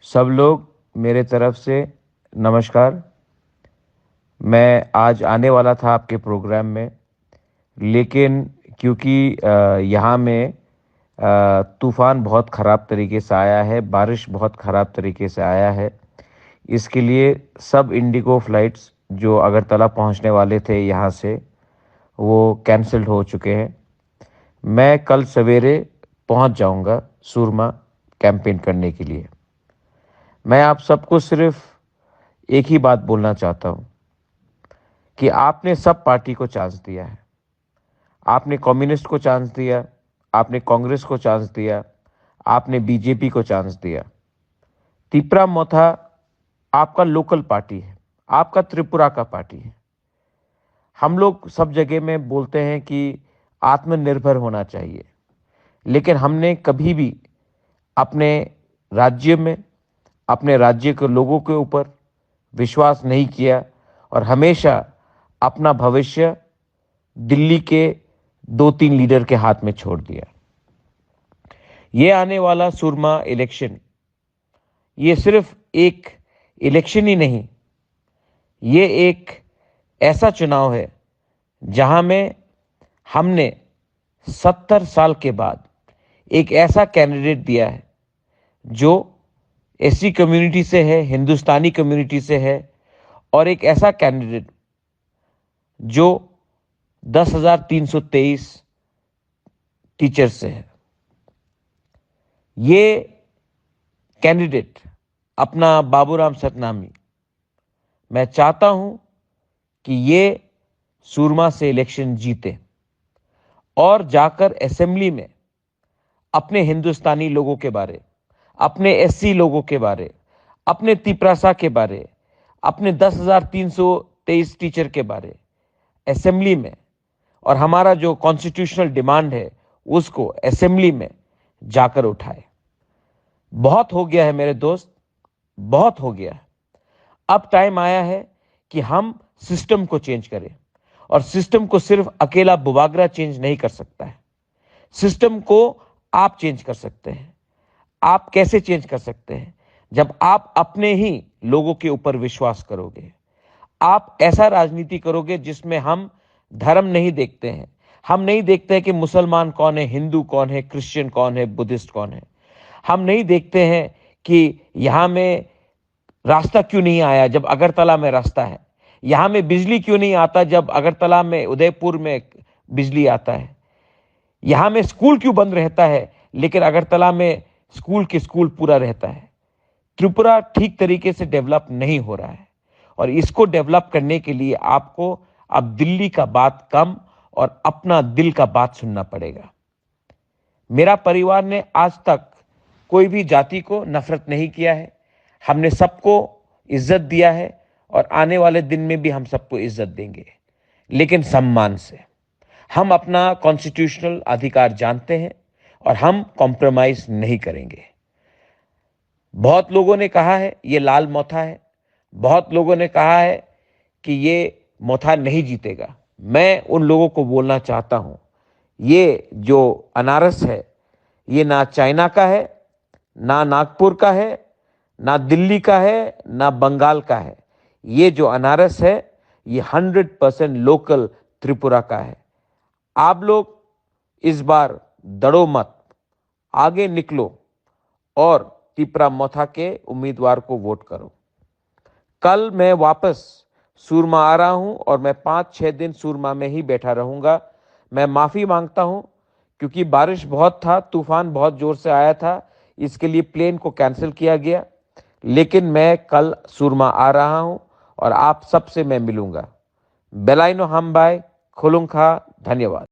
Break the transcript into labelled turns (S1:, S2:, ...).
S1: सब लोग मेरे तरफ से नमस्कार। मैं आज आने वाला था आपके प्रोग्राम में, लेकिन क्योंकि यहाँ में तूफ़ान बहुत ख़राब तरीके से आया है, बारिश बहुत ख़राब तरीके से आया है। इसके लिए सब इंडिगो फ़्लाइट्स जो अगरतला पहुँचने वाले थे यहाँ से, वो कैंसल्ड हो चुके हैं। मैं कल सवेरे पहुँच जाऊँगा सुरमा कैंपेन करने के लिए। मैं आप सबको सिर्फ एक ही बात बोलना चाहता हूँ कि आपने सब पार्टी को चांस दिया है। आपने कम्युनिस्ट को चांस दिया, आपने कांग्रेस को चांस दिया, आपने बीजेपी को चांस दिया। तिपरा मोथा आपका लोकल पार्टी है, आपका त्रिपुरा का पार्टी है। हम लोग सब जगह में बोलते हैं कि आत्मनिर्भर होना चाहिए, लेकिन हमने कभी भी अपने राज्य में, अपने राज्य के लोगों के ऊपर विश्वास नहीं किया और हमेशा अपना भविष्य दिल्ली के 2-3 लीडर के हाथ में छोड़ दिया। ये आने वाला सुरमा इलेक्शन, ये सिर्फ एक इलेक्शन ही नहीं, ये एक ऐसा चुनाव है जहां में हमने 70 साल के बाद एक ऐसा कैंडिडेट दिया है जो एससी कम्युनिटी से है, हिंदुस्तानी कम्युनिटी से है, और एक ऐसा कैंडिडेट जो 10,323 टीचर से है। ये कैंडिडेट अपना बाबूराम सतनामी, मैं चाहता हूं कि ये सुरमा से इलेक्शन जीते और जाकर असेंबली में अपने हिंदुस्तानी लोगों के बारे, अपने एससी लोगों के बारे, अपने तिपरासा के बारे, अपने 10,323 टीचर के बारे असेंबली में, और हमारा जो कॉन्स्टिट्यूशनल डिमांड है उसको असेंबली में जाकर उठाए। बहुत हो गया है मेरे दोस्त, बहुत हो गया है। अब टाइम आया है कि हम सिस्टम को चेंज करें, और सिस्टम को सिर्फ अकेला बुबागरा चेंज नहीं कर सकता है। सिस्टम को आप चेंज कर सकते हैं। आप कैसे चेंज कर सकते हैं? जब आप अपने ही लोगों के ऊपर विश्वास करोगे, आप ऐसा राजनीति करोगे जिसमें हम धर्म नहीं देखते हैं। हम नहीं देखते हैं कि मुसलमान कौन है, हिंदू कौन है, क्रिश्चियन कौन है, बुद्धिस्ट कौन है। हम नहीं देखते हैं कि यहां में रास्ता क्यों नहीं आया जब अगरतला में रास्ता है। यहां में बिजली क्यों नहीं आता जब अगरतला में, उदयपुर में बिजली आता है। यहां में स्कूल क्यों बंद रहता है लेकिन अगरतला में स्कूल पूरा रहता है। त्रिपुरा ठीक तरीके से डेवलप नहीं हो रहा है, और इसको डेवलप करने के लिए आपको अब दिल्ली का बात कम और अपना दिल का बात सुनना पड़ेगा। मेरा परिवार ने आज तक कोई भी जाति को नफरत नहीं किया है। हमने सबको इज्जत दिया है, और आने वाले दिन में भी हम सबको इज्जत देंगे, लेकिन सम्मान से। हम अपना कॉन्स्टिट्यूशनल अधिकार जानते हैं और हम कॉम्प्रोमाइज नहीं करेंगे। बहुत लोगों ने कहा है ये लाल मोथा है, बहुत लोगों ने कहा है कि ये मोथा नहीं जीतेगा। मैं उन लोगों को बोलना चाहता हूं, ये जो अनारस है, ये ना चाइना का है, ना नागपुर का है, ना दिल्ली का है, ना बंगाल का है। ये जो अनारस है ये 100% लोकल त्रिपुरा का है। आप लोग इस बार दड़ो मत, आगे निकलो और तिपरा मोथा के उम्मीदवार को वोट करो। कल मैं वापस सुरमा आ रहा हूं और मैं 5-6 दिन सुरमा में ही बैठा रहूंगा। मैं माफी मांगता हूं क्योंकि बारिश बहुत था, तूफान बहुत जोर से आया था, इसके लिए प्लेन को कैंसिल किया गया। लेकिन मैं कल सुरमा आ रहा हूं और आप सबसे मैं मिलूंगा। बेलाइनो हम बाय खुलुंखा, धन्यवाद।